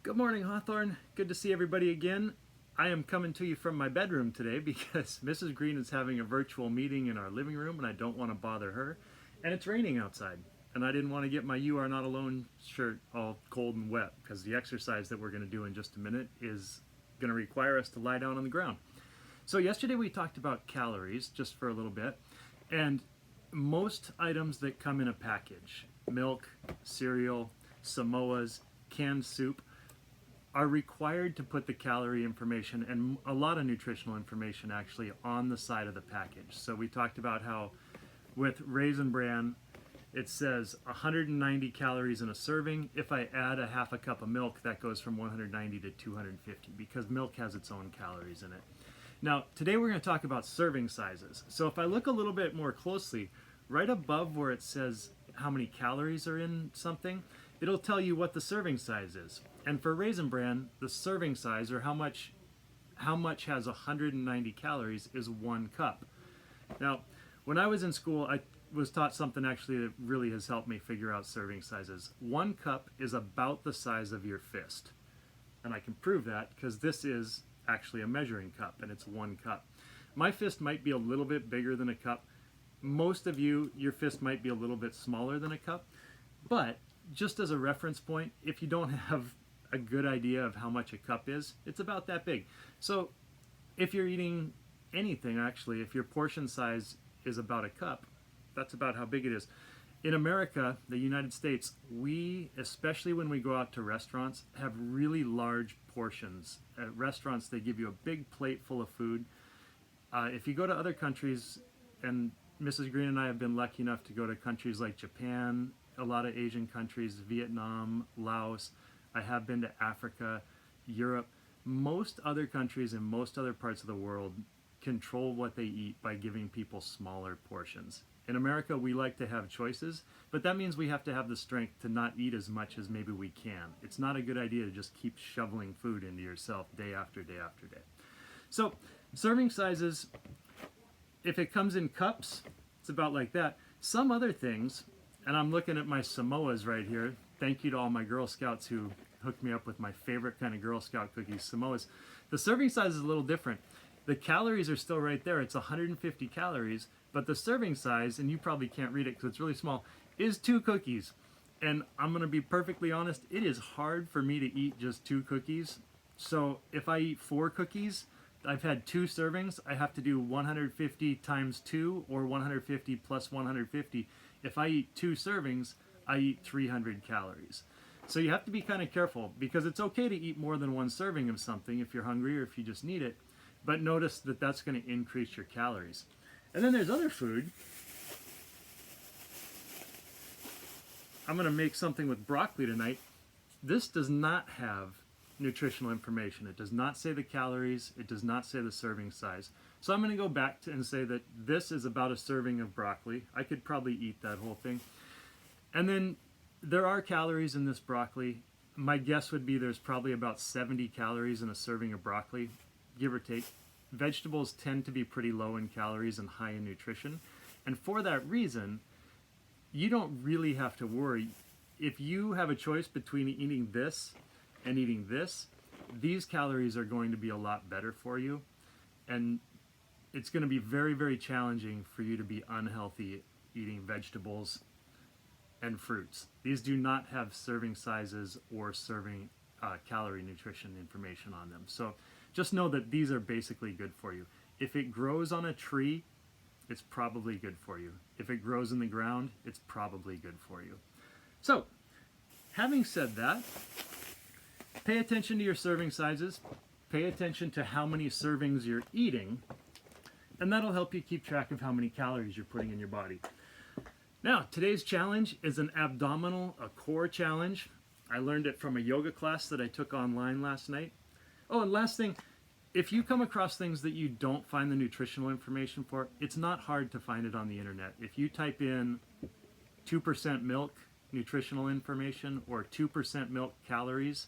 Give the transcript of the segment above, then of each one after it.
Good morning, Hawthorne. Good to see everybody again. I am coming to you from my bedroom today because Mrs. Green is having a virtual meeting in our living room and I don't want to bother her. And it's raining outside. And I didn't want to get my You Are Not Alone shirt all cold and wet because the exercise that we're going to do in just a minute is going to require us to lie down on the ground. So yesterday we talked about calories just for a little bit. And most items that come in a package, milk, cereal, Samoas, canned soup, are required to put the calorie information and a lot of nutritional information actually on the side of the package. So we talked about how with Raisin Bran, it says 190 calories in a serving. If I add a half a cup of milk, that goes from 190 to 250 because milk has its own calories in it. Now, today we're going to talk about serving sizes. So if I look a little bit more closely, right above where it says how many calories are in something, it'll tell you what the serving size is. And for Raisin Bran, the serving size, or how much has 190 calories, is 1 cup. Now, when I was in school, I was taught something actually that really has helped me figure out serving sizes. 1 cup is about the size of your fist. And I can prove that because this is actually a measuring cup, and it's 1 cup. My fist might be a little bit bigger than a cup. Most of you, your fist might be a little bit smaller than a cup. But just as a reference point, if you don't have a good idea of how much a cup is, it's about that big. So if you're eating anything, actually, if your portion size is about a cup, that's about how big it is. In America, the United States, we, especially when we go out to restaurants, have really large portions. At restaurants, they give you a big plate full of food. If you go to other countries, and Mrs. Green and I have been lucky enough to go to countries like Japan, a lot of Asian countries, Vietnam, Laos. I have been to Africa, Europe. Most other countries in most other parts of the world control what they eat by giving people smaller portions. In America, we like to have choices, but that means we have to have the strength to not eat as much as maybe we can. It's not a good idea to just keep shoveling food into yourself day after day after day. So, serving sizes, if it comes in cups, it's about like that. Some other things, and I'm looking at my Samoas right here. Thank you to all my Girl Scouts who hooked me up with my favorite kind of Girl Scout cookies, Samoas. The serving size is a little different. The calories are still right there. It's 150 calories, but the serving size, and you probably can't read it because it's really small, is 2 cookies. And I'm going to be perfectly honest, it is hard for me to eat just 2 cookies. So if I eat 4 cookies, I've had 2 servings, I have to do 150 times 2 or 150 plus 150. If I eat 2 servings, I eat 300 calories. So you have to be kind of careful because it's okay to eat more than 1 serving of something if you're hungry or if you just need it. But notice that that's going to increase your calories. And then there's other food. I'm going to make something with broccoli tonight. This does not have nutritional information. It does not say the calories. It does not say the serving size. So I'm going to go back and say that this is about a serving of broccoli. I could probably eat that whole thing. And then there are calories in this broccoli. My guess would be there's probably about 70 calories in a serving of broccoli, give or take. Vegetables tend to be pretty low in calories and high in nutrition. And for that reason, you don't really have to worry. If you have a choice between eating this and eating this, these calories are going to be a lot better for you. And it's going to be very, very challenging for you to be unhealthy eating vegetables and fruits. These do not have serving sizes or serving calorie nutrition information on them. So just know that these are basically good for you. If it grows on a tree, it's probably good for you. If it grows in the ground, it's probably good for you. So, having said that, pay attention to your serving sizes, pay attention to how many servings you're eating, and that'll help you keep track of how many calories you're putting in your body. Now, today's challenge is an a core challenge. I learned it from a yoga class that I took online last night. Oh, and last thing, if you come across things that you don't find the nutritional information for, it's not hard to find it on the internet. If you type in 2% milk nutritional information or 2% milk calories,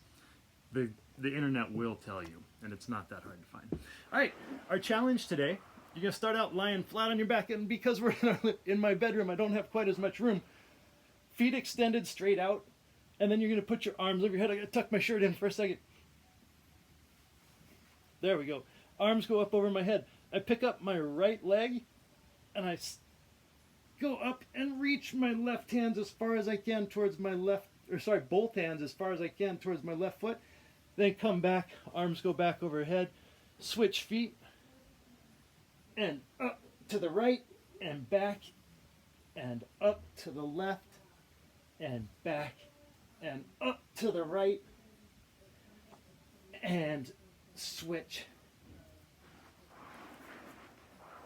the internet will tell you, and it's not that hard to find. All right, our challenge today, you're going to start out lying flat on your back, and because we're in my bedroom, I don't have quite as much room. Feet extended straight out, And then you're going to put your arms over your head. I got to tuck my shirt in for a second. There we go. Arms go up over my head. I pick up my right leg and I go up and reach my left hands as far as I can towards my left, or sorry, both hands as far as I can towards my left foot. Then come back, arms go back overhead, switch feet, and up to the right, and back, and up to the left, and back, and up to the right, and switch.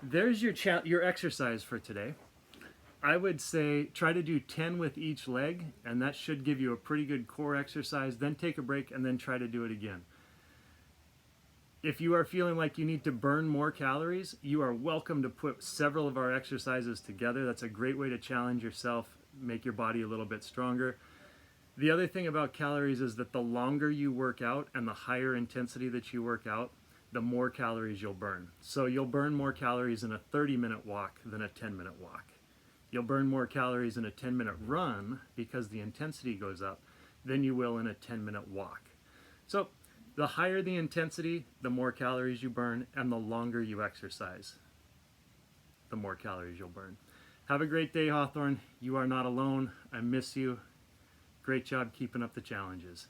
There's your exercise for today. I would say try to do 10 with each leg, and that should give you a pretty good core exercise. Then take a break and then try to do it again. If you are feeling like you need to burn more calories, you are welcome to put several of our exercises together. That's a great way to challenge yourself, make your body a little bit stronger. The other thing about calories is that the longer you work out and the higher intensity that you work out, the more calories you'll burn. So you'll burn more calories in a 30-minute walk than a 10-minute walk. You'll burn more calories in a 10-minute run because the intensity goes up than you will in a 10-minute walk. So the higher the intensity, the more calories you burn, and the longer you exercise, the more calories you'll burn. Have a great day, Hawthorne. You are not alone. I miss you. Great job keeping up the challenges.